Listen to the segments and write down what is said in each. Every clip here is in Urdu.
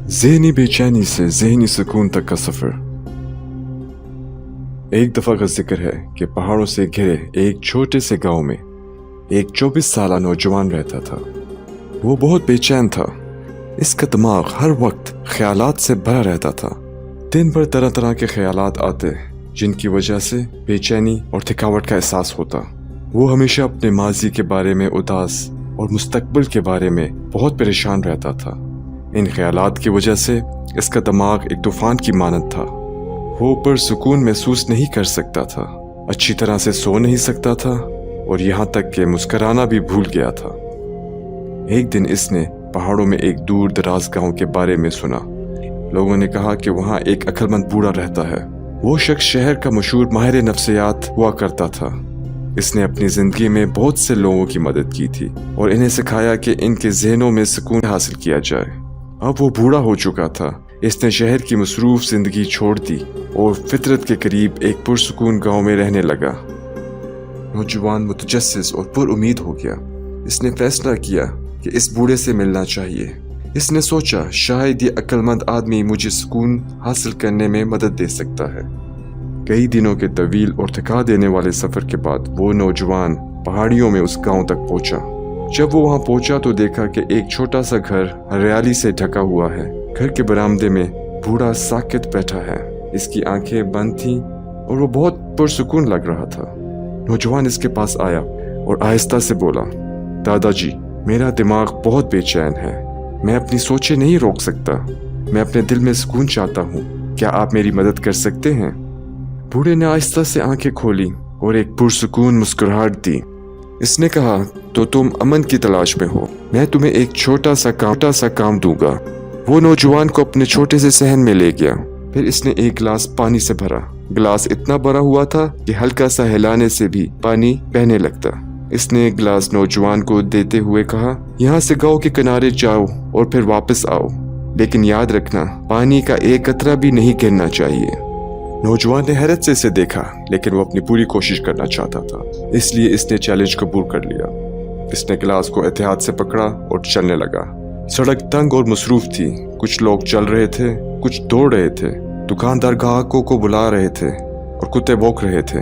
ذہنی بے چینی سے ذہنی سکون تک کا سفر۔ ایک دفعہ کا ذکر ہے کہ پہاڑوں سے گھرے ایک چھوٹے سے گاؤں میں ایک 24 سالہ نوجوان رہتا تھا۔ وہ بہت بے چین تھا۔ اس کا دماغ ہر وقت خیالات سے بھرا رہتا تھا۔ دن بھر طرح طرح کے خیالات آتے جن کی وجہ سے بے چینی اور تھکاوٹ کا احساس ہوتا۔ وہ ہمیشہ اپنے ماضی کے بارے میں اداس اور مستقبل کے بارے میں بہت پریشان رہتا تھا۔ ان خیالات کی وجہ سے اس کا دماغ ایک طوفان کی مانند تھا۔ وہ پرسکون محسوس نہیں کر سکتا تھا، اچھی طرح سے سو نہیں سکتا تھا اور یہاں تک کہ مسکرانا بھی بھول گیا تھا۔ ایک دن اس نے پہاڑوں میں ایک دور دراز گاؤں کے بارے میں سنا۔ لوگوں نے کہا کہ وہاں ایک عقل مند بوڑھا رہتا ہے۔ وہ شخص شہر کا مشہور ماہر نفسیات ہوا کرتا تھا۔ اس نے اپنی زندگی میں بہت سے لوگوں کی مدد کی تھی اور انہیں سکھایا کہ ان کے ذہنوں میں سکون حاصل کیا جائے۔ اب وہ بوڑھا ہو چکا تھا۔ اس نے شہر کی مصروف زندگی چھوڑ دی اور فطرت کے قریب ایک پرسکون گاؤں میں رہنے لگا۔ نوجوان متجسس اور پر امید ہو گیا۔ اس نے فیصلہ کیا کہ اس بوڑھے سے ملنا چاہیے۔ اس نے سوچا شاید یہ عقل مند آدمی مجھے سکون حاصل کرنے میں مدد دے سکتا ہے۔ کئی دنوں کے طویل اور تھکا دینے والے سفر کے بعد وہ نوجوان پہاڑیوں میں اس گاؤں تک پہنچا۔ جب وہ وہاں پہنچا تو دیکھا کہ ایک چھوٹا سا گھر ہریالی سے ڈھکا ہوا ہے۔ گھر کے برآمدے میں بوڑھا ساکت بیٹھا ہے۔ اس کی آنکھیں بند تھیں اور وہ بہت پرسکون لگ رہا تھا۔ نوجوان اس کے پاس آیا اور آہستہ سے بولا، دادا جی، میرا دماغ بہت بے چین ہے۔ میں اپنی سوچیں نہیں روک سکتا۔ میں اپنے دل میں سکون چاہتا ہوں۔ کیا آپ میری مدد کر سکتے ہیں؟ بوڑھے نے آہستہ سے آنکھیں کھولی اور ایک پرسکون مسکراہٹ دی۔ اس نے کہا، تو تم امن کی تلاش میں ہو؟ میں تمہیں ایک چھوٹا سا کام دوں گا۔ وہ نوجوان کو اپنے چھوٹے سے صحن میں لے گیا۔ پھر اس نے ایک گلاس پانی سے بھرا۔ گلاس اتنا بڑا ہوا تھا کہ ہلکا سا ہلانے سے بھی پانی بہنے لگتا۔ اس نے ایک گلاس نوجوان کو دیتے ہوئے کہا، یہاں سے گاؤں کے کنارے جاؤ اور پھر واپس آؤ، لیکن یاد رکھنا پانی کا ایک قطرہ بھی نہیں گرنا چاہیے۔ نوجوان نے حیرت سے اسے دیکھا، لیکن وہ اپنی پوری کوشش کرنا چاہتا تھا، اس لیے اس نے چیلنج قبول کر لیا۔ اس نے گلاس کو احتیاط سے پکڑا اور چلنے لگا۔ سڑک تنگ اور مصروف تھی۔ کچھ لوگ چل رہے تھے، کچھ دوڑ رہے تھے، دکاندار گاہکوں کو بلا رہے تھے اور کتے بھونک رہے تھے،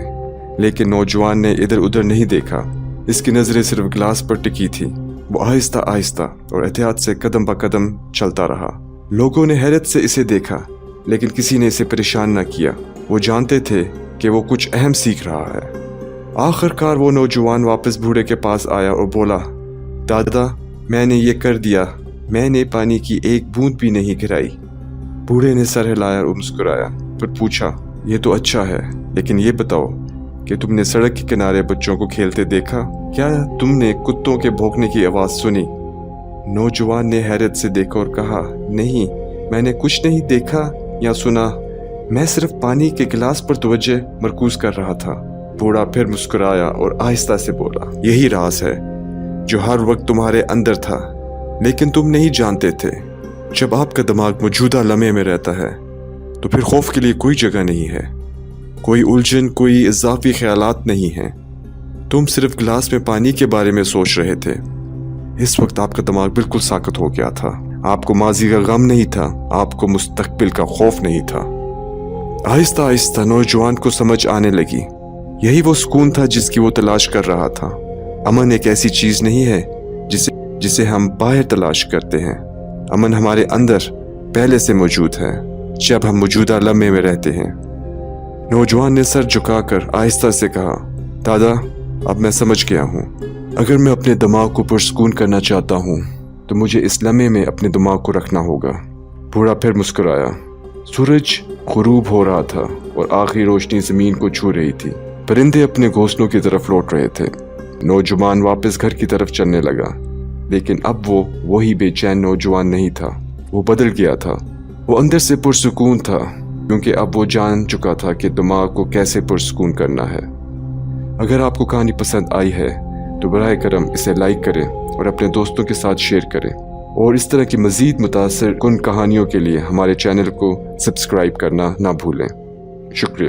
لیکن نوجوان نے ادھر ادھر نہیں دیکھا۔ اس کی نظریں صرف گلاس پر ٹکی تھی۔ وہ آہستہ آہستہ اور احتیاط سے قدم بہ قدم چلتا رہا۔ لوگوں نے حیرت سے اسے دیکھا، لیکن کسی نے اسے پریشان نہ کیا۔ وہ جانتے تھے کہ وہ کچھ اہم سیکھ رہا ہے۔ آخر کار وہ نوجوان واپس بوڑھے کے پاس آیا اور بولا، دادا، میں نے یہ کر دیا۔ میں نے پانی کی ایک بوند بھی نہیں گرائی۔ بوڑھے نے سر ہلایا اور مسکرایا، پھر پوچھا، یہ تو اچھا ہے، لیکن یہ بتاؤ کہ تم نے سڑک کے کنارے بچوں کو کھیلتے دیکھا؟ کیا تم نے کتوں کے بھونکنے کی آواز سنی؟ نوجوان نے حیرت سے دیکھا اور کہا، نہیں، میں نے کچھ نہیں دیکھا یا سنا۔ میں صرف پانی کے گلاس پر توجہ مرکوز کر رہا تھا۔ بوڑھا پھر مسکرایا اور آہستہ سے بولا، یہی راز ہے جو ہر وقت تمہارے اندر تھا، لیکن تم نہیں جانتے تھے۔ جب آپ کا دماغ موجودہ لمحے میں رہتا ہے تو پھر خوف کے لیے کوئی جگہ نہیں ہے، کوئی الجھن، کوئی اضافی خیالات نہیں ہیں۔ تم صرف گلاس میں پانی کے بارے میں سوچ رہے تھے۔ اس وقت آپ کا دماغ بالکل ساکت ہو گیا تھا۔ آپ کو ماضی کا غم نہیں تھا، آپ کو مستقبل کا خوف نہیں تھا۔ آہستہ آہستہ نوجوان کو سمجھ آنے لگی، یہی وہ سکون تھا جس کی وہ تلاش کر رہا تھا۔ امن ایک ایسی چیز نہیں ہے جسے ہم باہر تلاش کرتے ہیں۔ امن ہمارے اندر پہلے سے موجود ہے، جب ہم موجودہ لمحے میں رہتے ہیں۔ نوجوان نے سر جھکا کر آہستہ سے کہا، دادا، اب میں سمجھ گیا ہوں۔ اگر میں اپنے دماغ کو پرسکون کرنا چاہتا ہوں تو مجھے اس لمحے میں اپنے دماغ کو رکھنا ہوگا۔ بوڑھا پھر مسکرایا۔ سورج غروب ہو رہا تھا اور آخری روشنی زمین کو چھو رہی تھی۔ پرندے اپنے گھونسلوں کی طرف لوٹ رہے تھے۔ نوجوان واپس گھر کی طرف چلنے لگا، لیکن اب وہ وہی بے چین نوجوان نہیں تھا۔ وہ بدل گیا تھا۔ وہ اندر سے پرسکون تھا، کیونکہ اب وہ جان چکا تھا کہ دماغ کو کیسے پرسکون کرنا ہے۔ اگر آپ کو کہانی پسند آئی ہے تو براہ کرم اسے لائک کریں اور اپنے دوستوں کے ساتھ شیئر کریں، اور اس طرح کی مزید متاثر کن کہانیوں کے لیے ہمارے چینل کو سبسکرائب کرنا نہ بھولیں۔ شکریہ۔